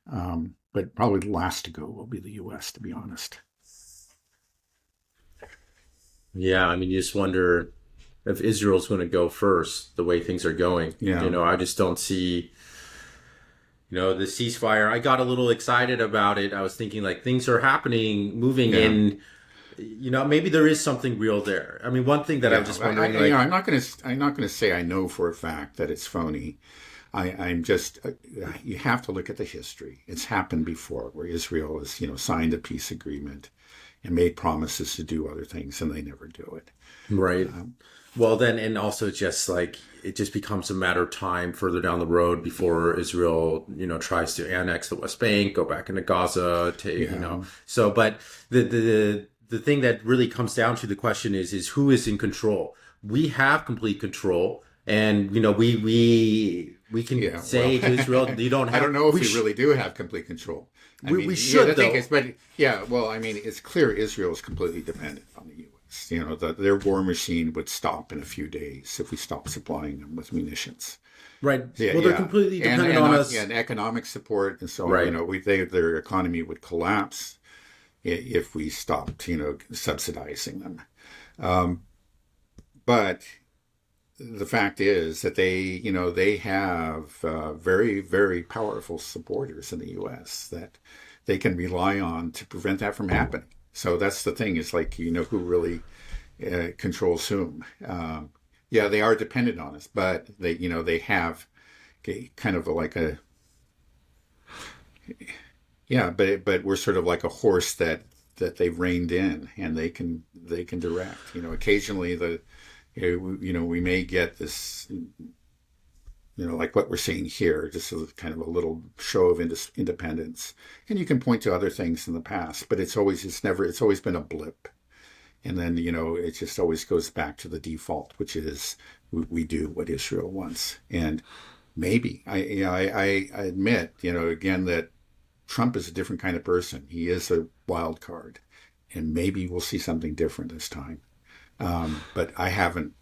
Speaker 2: But probably the last to go will be the U.S. To be honest.
Speaker 3: Yeah, I mean, you just wonder if Israel's going to go first, the way things are going.
Speaker 2: Yeah.
Speaker 3: I just don't see, the ceasefire. I got a little excited about it. I was thinking like things are happening, moving in. Maybe there is something real there. I mean, one thing that I'm just wondering,
Speaker 2: I'm not going to say I know for a fact that it's phony. I'm just, you have to look at the history. It's happened before where Israel has, signed a peace agreement and made promises to do other things, and they never do it.
Speaker 3: Right. Well, then, and also just like, it just becomes a matter of time further down the road before Israel, tries to annex the West Bank, go back into Gaza, So, but the thing that really comes down to the question is who is in control? We have complete control. And, we can say to Israel, you don't have...
Speaker 2: I don't know if we really do have complete control.
Speaker 3: We should,
Speaker 2: the thing is, it's clear Israel is completely dependent on the U.S. Their war machine would stop in a few days if we stopped supplying them with munitions.
Speaker 3: Right. They're completely dependent on us.
Speaker 2: And economic support and so on.
Speaker 3: Right.
Speaker 2: Their economy would collapse if we stopped, subsidizing them. But the fact is that they have very, very powerful supporters in the U.S. that they can rely on to prevent that from happening. So that's the thing, is like, who really controls whom. They are dependent on us, but they have kind of like a, but we're sort of like a horse that they've reined in, and they can direct. Occasionally we may get this, like what we're seeing here, just as kind of a little show of independence. And you can point to other things in the past, but it's always been a blip. And then, it just always goes back to the default, which is we do what Israel wants. And maybe, I admit, again, that Trump is a different kind of person. He is a wild card, and maybe we'll see something different this time. But I haven't,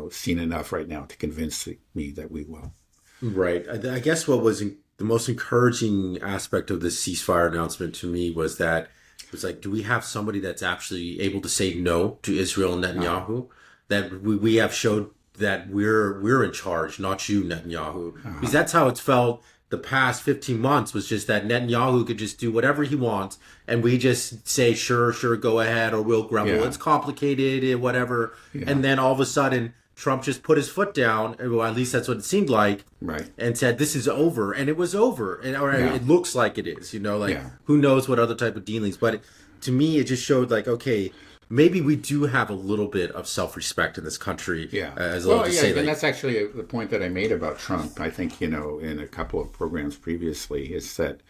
Speaker 2: seen enough right now to convince me that we will.
Speaker 3: Right. I guess what was the most encouraging aspect of this ceasefire announcement to me was that it was like, do we have somebody that's actually able to say no to Israel and Netanyahu? That we have showed that we're in charge, not you, Netanyahu. Because that's how it's felt the past 15 months, was just that Netanyahu could just do whatever he wants, and we just say, sure, go ahead, or we'll grumble. Yeah. It's complicated, whatever. Yeah. And then all of a sudden, Trump just put his foot down, well, at least that's what it seemed like,
Speaker 2: right? And
Speaker 3: said, this is over. And it was over. It looks like it is, who knows what other type of dealings. But to me, it just showed like, okay, maybe we do have a little bit of self-respect in this country.
Speaker 2: Yeah.
Speaker 3: And
Speaker 2: that's actually the point that I made about Trump. I think, in a couple of programs previously, is that,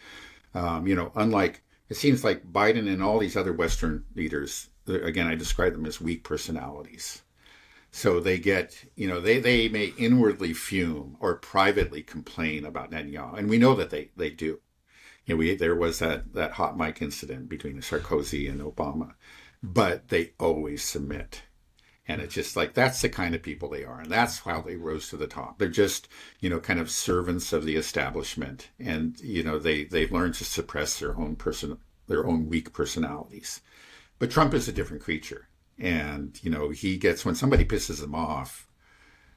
Speaker 2: unlike, it seems like Biden and all these other Western leaders, again, I describe them as weak personalities. So they get, they may inwardly fume or privately complain about Netanyahu. And we know that they do. There was that hot mic incident between Sarkozy and Obama. But they always submit. And it's just like, that's the kind of people they are. And that's how they rose to the top. They're just, kind of servants of the establishment. And, they've learned to suppress their own weak personalities. But Trump is a different creature. And, he gets, when somebody pisses him off,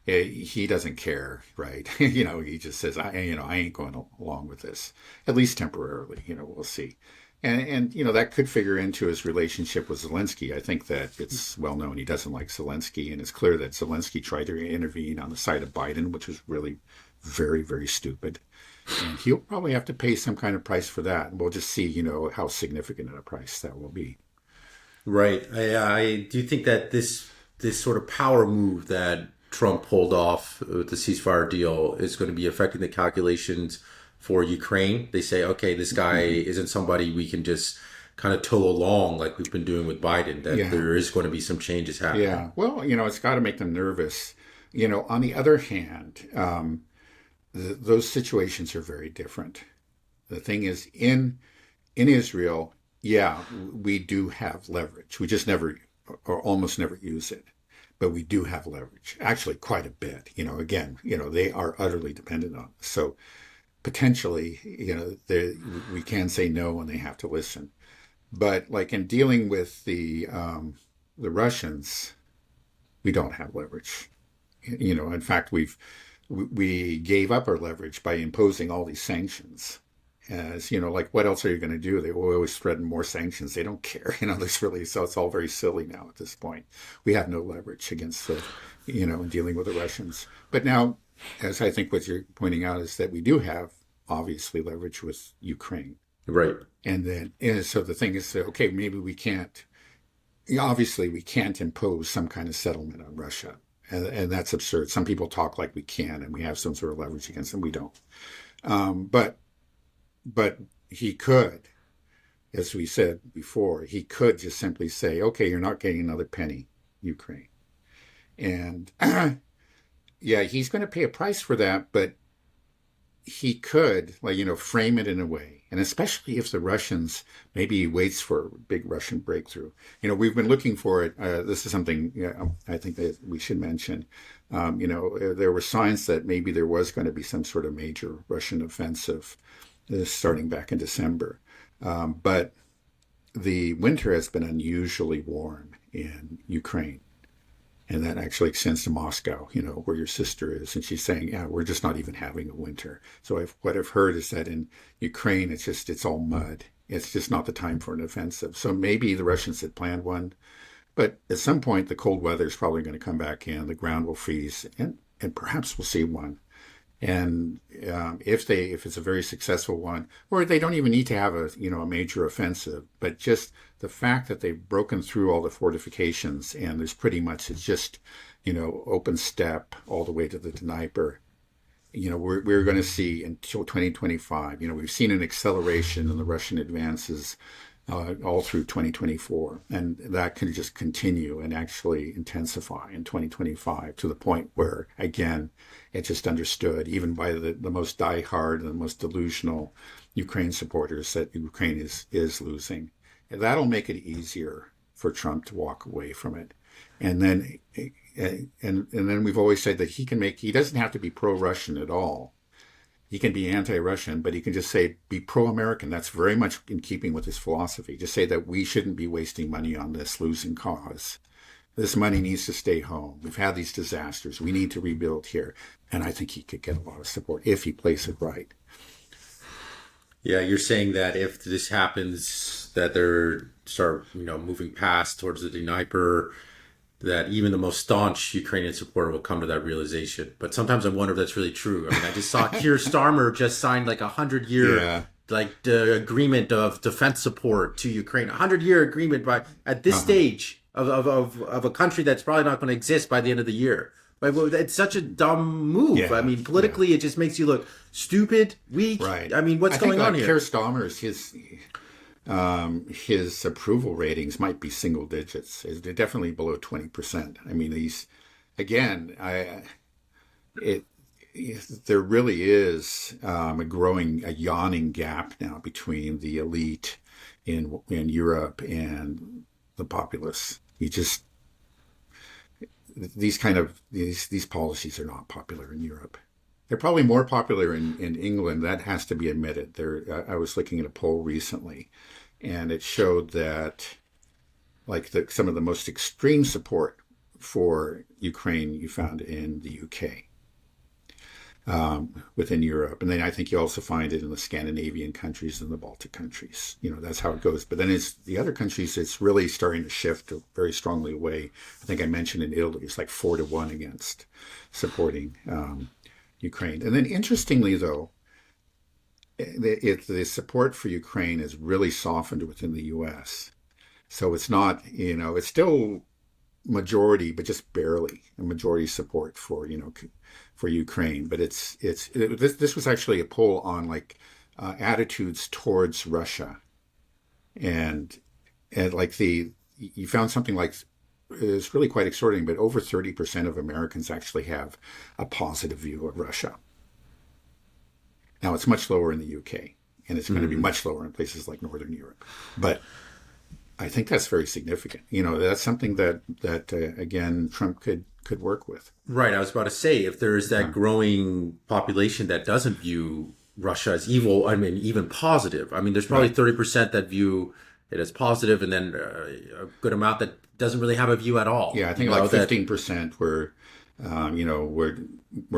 Speaker 2: he doesn't care, right? He just says, I ain't going along with this, at least temporarily, we'll see. And that could figure into his relationship with Zelensky. I think that it's well known he doesn't like Zelensky, and it's clear that Zelensky tried to intervene on the side of Biden, which was really very, very stupid. And he'll probably have to pay some kind of price for that. And we'll just see, how significant a price that will be.
Speaker 3: Right. I do think that this sort of power move that Trump pulled off with the ceasefire deal is going to be affecting the calculations for Ukraine. They say, okay, this guy isn't somebody we can just kind of tow along like we've been doing with Biden, that there is going to be some changes happening.
Speaker 2: Yeah. Well, it's got to make them nervous. On the other hand, those situations are very different. The thing is, in Israel, yeah, we do have leverage. We just never or almost never use it, but we do have leverage. Actually, quite a bit. Again, they are utterly dependent on us. So potentially, we can say no when they have to listen. But like in dealing with the Russians, we don't have leverage. In fact, we gave up our leverage by imposing all these sanctions. As like, what else are you going to do? They will always threaten more sanctions. They don't care. So it's all very silly now at this point. We have no leverage against in dealing with the Russians. But now, as I think what you're pointing out is that we do have obviously leverage with Ukraine.
Speaker 1: Right.
Speaker 2: And so the thing is, okay, maybe we can't. Obviously, we can't impose some kind of settlement on Russia, and that's absurd. Some people talk like we can, and we have some sort of leverage against them. We don't. But he could, as we said before, he could just simply say, okay, you're not getting another penny, Ukraine. And yeah, he's going to pay a price for that, but he could, frame it in a way. And especially if the Russians, maybe he waits for a big Russian breakthrough. We've been looking for it. This is something I think that we should mention. There were signs that maybe there was going to be some sort of major Russian offensive starting back in December. But the winter has been unusually warm in Ukraine. And that actually extends to Moscow, where your sister is. And she's saying, yeah, we're just not even having a winter. So what I've heard is that in Ukraine, it's all mud. It's just not the time for an offensive. So maybe the Russians had planned one. But at some point, the cold weather is probably going to come back in. The ground will freeze. And perhaps we'll see one. And if it's a very successful one, or they don't even need to have a major offensive, but just the fact that they've broken through all the fortifications and there's pretty much it's just open steppe all the way to the Dnieper. We're going to see until 2025. We've seen an acceleration in the Russian advances all through 2024, and that can just continue and actually intensify in 2025 to the point where, again, it's just understood, even by the most diehard and the most delusional Ukraine supporters, that Ukraine is losing. And that'll make it easier for Trump to walk away from it. And then we've always said that he doesn't have to be pro-Russian at all. He can be anti-Russian, but he can just say, be pro-American. That's very much in keeping with his philosophy. Just say that we shouldn't be wasting money on this losing cause. This money needs to stay home. We've had these disasters. We need to rebuild here. And I think he could get a lot of support if he plays it right.
Speaker 3: Yeah, you're saying that if this happens, that they're start moving past towards the Dnieper, that even the most staunch Ukrainian supporter will come to that realization. But sometimes I wonder if that's really true. I mean, I just saw Keir Starmer just signed like 100-year the agreement of defense support to Ukraine. 100-year agreement at this stage of a country that's probably not going to exist by the end of the year. Like, well, it's such a dumb move. Yeah, I mean, politically, it just makes you look stupid, weak. Right. I mean, what's going on here?
Speaker 2: Keir Starmer's his approval ratings might be single digits. They're definitely below 20%. I mean, there really is a yawning gap now between the elite in Europe and the populace. These policies are not popular in Europe. They're probably more popular in England. That has to be admitted. I was looking at a poll recently, and it showed that some of the most extreme support for Ukraine you found in the UK, within Europe. And then I think you also find it in the Scandinavian countries and the Baltic countries. That's how it goes. But then it's the other countries, it's really starting to shift very strongly away. I think I mentioned in Italy, it's like 4-1 against supporting Ukraine. And then interestingly, though, the support for Ukraine is really softened within the U.S. So it's not, it's still majority, but just barely a majority support for Ukraine. But this was actually a poll on attitudes towards Russia, and you found something like is really quite extraordinary, but over 30% of Americans actually have a positive view of Russia. Now, it's much lower in the UK, and it's going to be much lower in places like Northern Europe. But I think that's very significant. That's something that again, Trump could work with.
Speaker 3: Right. I was about to say, if there is that growing population that doesn't view Russia as evil, I mean, even positive. I mean, there's probably 30% that view it as positive, and then a good amount that doesn't really have a view at all.
Speaker 2: Yeah, I think like 15% were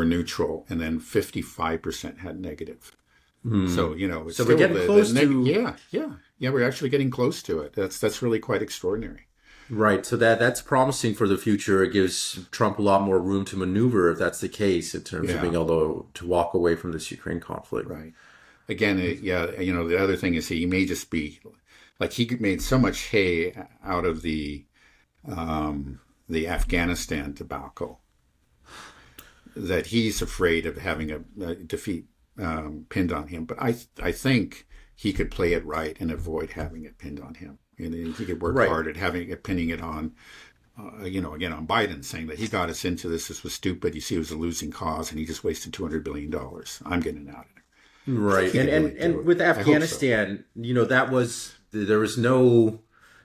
Speaker 2: neutral, and then 55% had negative. So it's
Speaker 3: so we're getting close to
Speaker 2: we're actually getting close to it. That's really quite extraordinary.
Speaker 3: Right. So that's promising for the future. It gives Trump a lot more room to maneuver if that's the case in terms of being able to walk away from this Ukraine conflict.
Speaker 2: Right. Again, the other thing is he may just be like he made so much hay out of the Afghanistan debacle that he's afraid of having a defeat pinned on him. But I think he could play it right and avoid having it pinned on him. And he could work hard at pinning it on, again, on Biden, saying that he got us into this. This was stupid. You see, it was a losing cause, and he just wasted $200 billion. I'm getting out of it.
Speaker 3: Right. And with Afghanistan, that was, there was no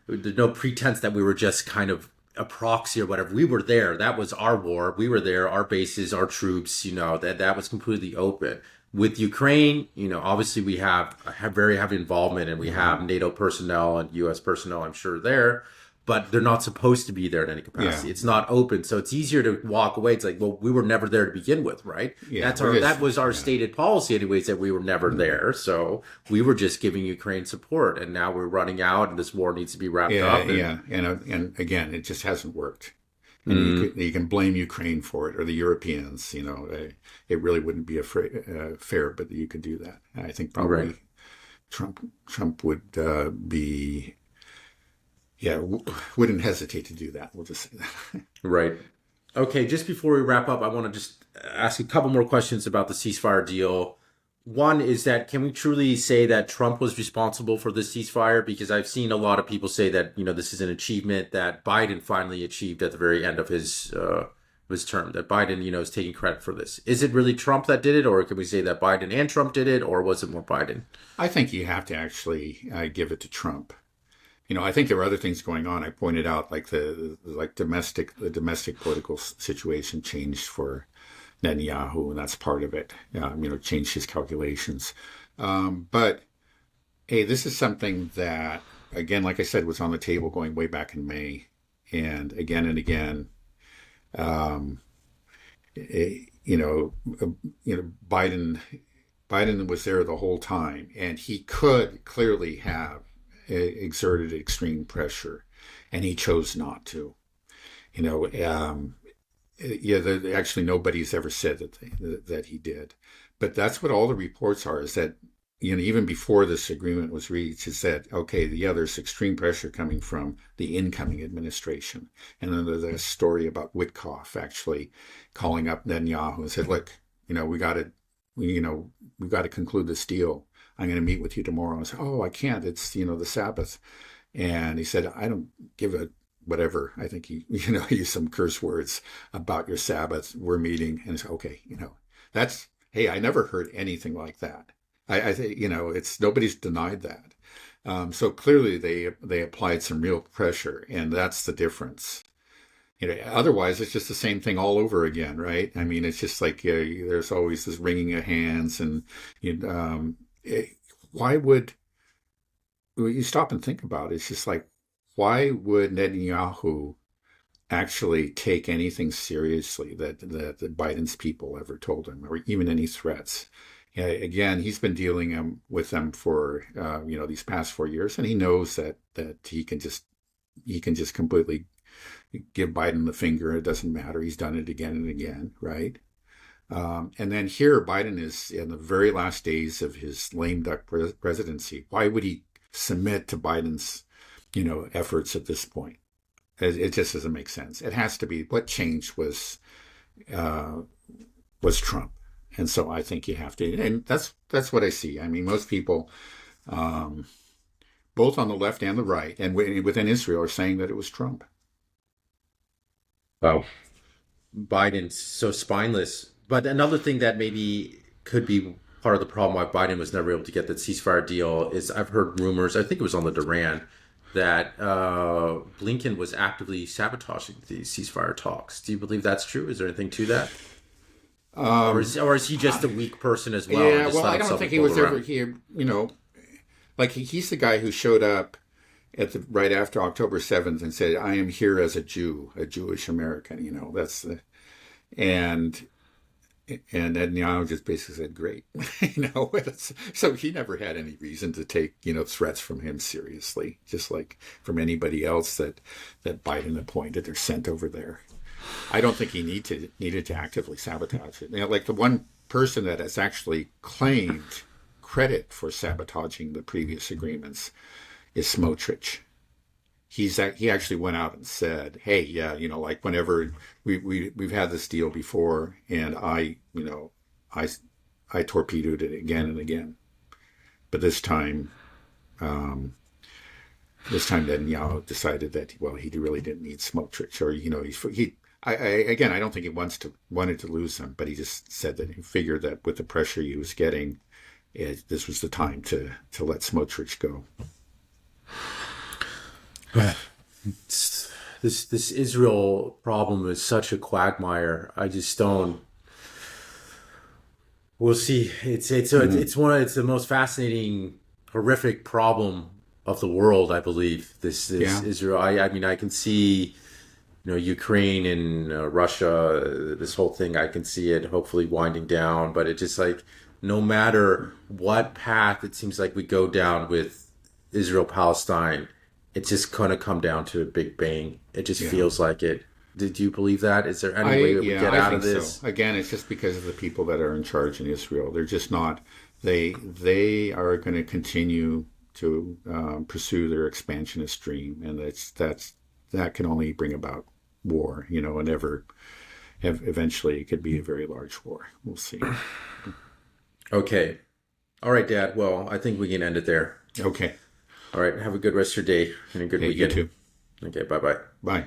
Speaker 3: pretense that we were just kind of a proxy or whatever. We were there. That was our war. We were there, our bases, our troops, that was completely open. With Ukraine, obviously we have very heavy involvement, and we have NATO personnel and U.S. personnel, I'm sure, there, but they're not supposed to be there in any capacity. Yeah. It's not open, so it's easier to walk away. It's like, well, we were never there to begin with, right? Yeah, that was our stated policy, anyways, that we were never there. So we were just giving Ukraine support, and now we're running out, and this war needs to be wrapped up.
Speaker 2: And again, it just hasn't worked. And you can blame Ukraine for it, or the Europeans. It really wouldn't be fair, but you could do that. I think probably Trump would wouldn't hesitate to do that. We'll just say that.
Speaker 3: Right. Okay, just before we wrap up, I want to just ask a couple more questions about the ceasefire deal. One is that, can we truly say that Trump was responsible for this ceasefire? Because I've seen a lot of people say that, this is an achievement that Biden finally achieved at the very end of his term, that Biden, is taking credit for this. Is it really Trump that did it, or can we say that Biden and Trump did it, or was it more Biden?
Speaker 2: I think you have to actually give it to Trump. I think there are other things going on. I pointed out like the domestic political situation changed for Netanyahu, and that's part of it. Changed his calculations. But hey, this is something that, again, like I said, was on the table going way back in May, and again, Biden was there the whole time, and he could clearly have exerted extreme pressure, and he chose not to. Actually, nobody's ever said that he did, but that's what all the reports are. Is that even before this agreement was reached, is that there's extreme pressure coming from the incoming administration, and then there's a story about Witkoff actually calling up Netanyahu and said, "Look, we got to conclude this deal. I'm going to meet with you tomorrow." I said, "Oh, I can't. It's the Sabbath," and he said, "I don't give a." Whatever, I think he used some curse words about your Sabbath. We're meeting, and it's okay. That's, hey, I never heard anything like that. I think it's nobody's denied that. So clearly they applied some real pressure, and that's the difference. Otherwise it's just the same thing all over again, right? I mean, it's just like there's always this wringing of hands, and why would you stop and think about it? It's just like, why would Netanyahu actually take anything seriously that Biden's people ever told him, or even any threats? Again, he's been dealing with them for these past 4 years, and he knows that he can just completely give Biden the finger. It doesn't matter. He's done it again and again, right? And then here, Biden is in the very last days of his lame duck presidency. Why would he submit to Biden's efforts at this point? It just doesn't make sense. It has to be. What changed was Trump, and so I think you have to. And that's what I see. I mean, most people, both on the left and the right, and within Israel, are saying that it was Trump.
Speaker 3: Wow. Biden's so spineless. But another thing that maybe could be part of the problem why Biden was never able to get that ceasefire deal is I've heard rumors, I think it was on the Duran, that Blinken was actively sabotaging these ceasefire talks. Do you believe that's true? Is there anything to that? Or is he just a weak person as well?
Speaker 2: Yeah, well, I don't think he was ever here. Like he's the guy who showed up right after October 7th and said, "I am here as a Jew, a Jewish American." That's the and Netanyahu just basically said, "Great," so he never had any reason to take threats from him seriously, just like from anybody else that Biden appointed or sent over there. I don't think he needed to actively sabotage it. Like the one person that has actually claimed credit for sabotaging the previous agreements is Smotrich. He actually went out and said, "Hey, yeah, like whenever we've had this deal before, and I torpedoed it again and again, but this time Netanyahu decided that he really didn't need Smotrich, or I don't think he wanted to lose him, but he just said that he figured that with the pressure he was getting, this was the time to let Smotrich go."
Speaker 3: This Israel problem is such a quagmire. I just don't. We'll see. It's the most fascinating, horrific problem of the world. I believe this Israel. I mean, I can see, Ukraine and Russia. This whole thing, I can see it hopefully winding down. But it just like no matter what path it seems like we go down with Israel-Palestine, it's just going to come down to a big bang. It just feels like it. Did you believe that? Is there any way that we get out of this?
Speaker 2: So. Again, it's just because of the people that are in charge in Israel. They're just not. They are going to continue to pursue their expansionist dream, and that can only bring about war. And eventually it could be a very large war. We'll see.
Speaker 3: Okay. All right, Dad. Well, I think we can end it there.
Speaker 2: Okay.
Speaker 3: All right. Have a good rest of your day and a good weekend.
Speaker 2: You too.
Speaker 3: Okay. Bye-bye.
Speaker 2: Bye.